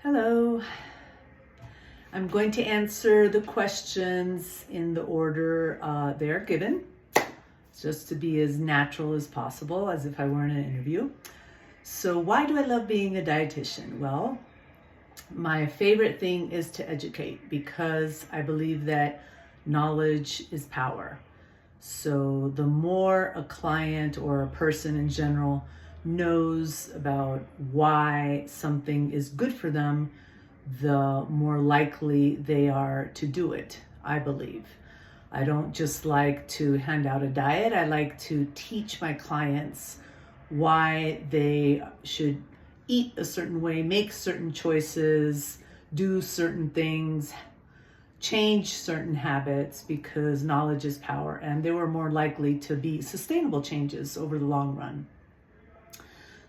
Hello. I'm going to answer the questions in the order they're given, just to be as natural as possible, as if I were in an interview. So why do I love being a dietitian? Well, my favorite thing is to educate because I believe that knowledge is power. So the more a client or a person in general knows about why something is good for them, the more likely they are to do it, I believe. I don't just like to hand out a diet. I like to teach my clients why they should eat a certain way, make certain choices, do certain things, change certain habits, because knowledge is power and they were more likely to be sustainable changes over the long run.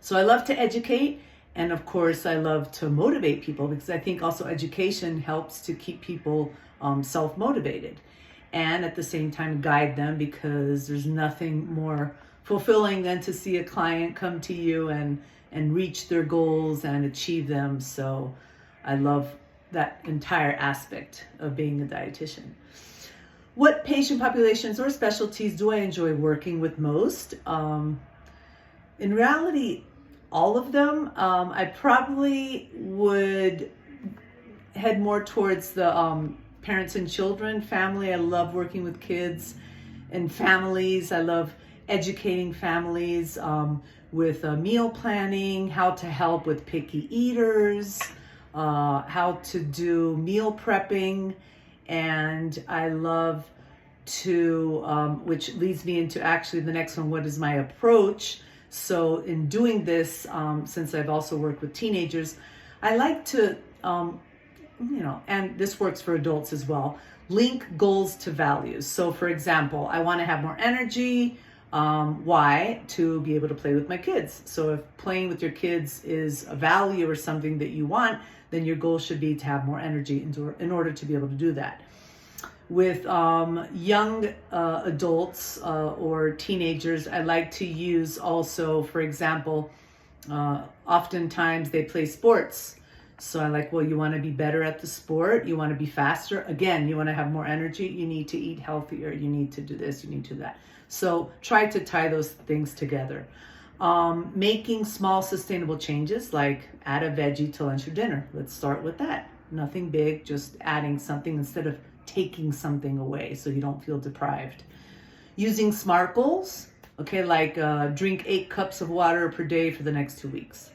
So I love to educate, and of course I love to motivate people, because I think also education helps to keep people self-motivated, and at the same time guide them, because there's nothing more fulfilling than to see a client come to you and reach their goals and achieve them. So I love that entire aspect of being a dietitian. What patient populations or specialties do I enjoy working with most? In reality, all of them. I probably would head more towards the parents and children, family. I love working with kids and families. I love educating families with meal planning, how to help with picky eaters, how to do meal prepping. And I love to, which leads me into actually the next one, what is my approach? So in doing this, since I've also worked with teenagers, I like to, and this works for adults as well, link goals to values. So for example, I want to have more energy. Why? To be able to play with my kids. So if playing with your kids is a value or something that you want, then your goal should be to have more energy in order to be able to do that. With young adults or teenagers, I like to use also, for example, oftentimes they play sports. So I like, well, you want to be better at the sport, you want to be faster. Again, you want to have more energy, you need to eat healthier, you need to do this, you need to do that. So try to tie those things together. Making small sustainable changes, like add a veggie to lunch or dinner. Let's start with that. Nothing big, just adding something instead of taking something away, so you don't feel deprived. Using SMART goals, okay, like drink 8 cups of water per day for the next 2 weeks.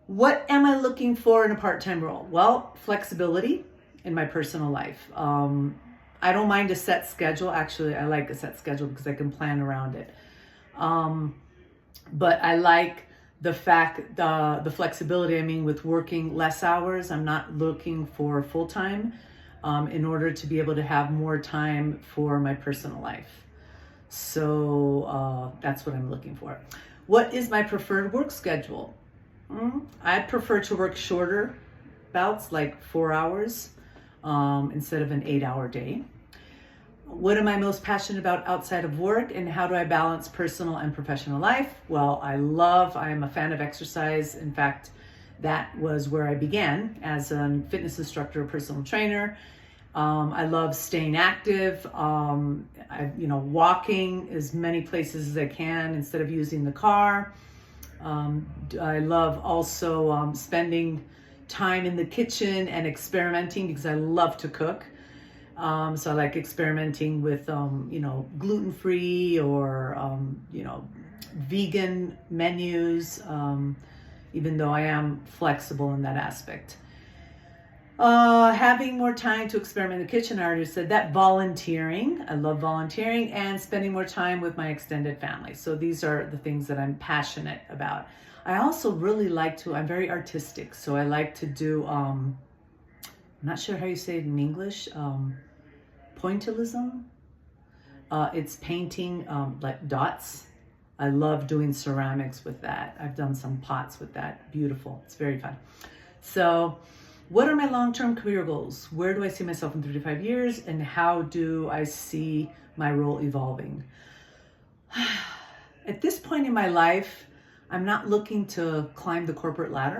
What am I looking for in a part-time role? Well, flexibility in my personal life. I don't mind a set schedule. Actually, I like a set schedule because I can plan around it. But I like the fact, the flexibility, I mean, with working less hours. I'm not looking for full-time. In order to be able to have more time for my personal life. So that's what I'm looking for. What is my preferred work schedule? I prefer to work shorter bouts, like 4 hours, instead of an 8-hour day. What am I most passionate about outside of work, and how do I balance personal and professional life? Well, I am a fan of exercise. In fact, that was where I began as a fitness instructor, personal trainer. I love staying active, walking as many places as I can instead of using the car. I love also spending time in the kitchen and experimenting, because I love to cook. So I like experimenting with, gluten-free or, vegan menus, even though I am flexible in that aspect. Having more time to experiment in the kitchen, I already said that. Volunteering, I love volunteering, and spending more time with my extended family. So these are the things that I'm passionate about. I also really I'm very artistic, so I like to do, I'm not sure how you say it in English, pointillism. It's painting like dots. I love doing ceramics with that. I've done some pots with that. Beautiful. It's very fun. So what are my long-term career goals? Where do I see myself in 3 to 5 years? And how do I see my role evolving? At this point in my life, I'm not looking to climb the corporate ladder.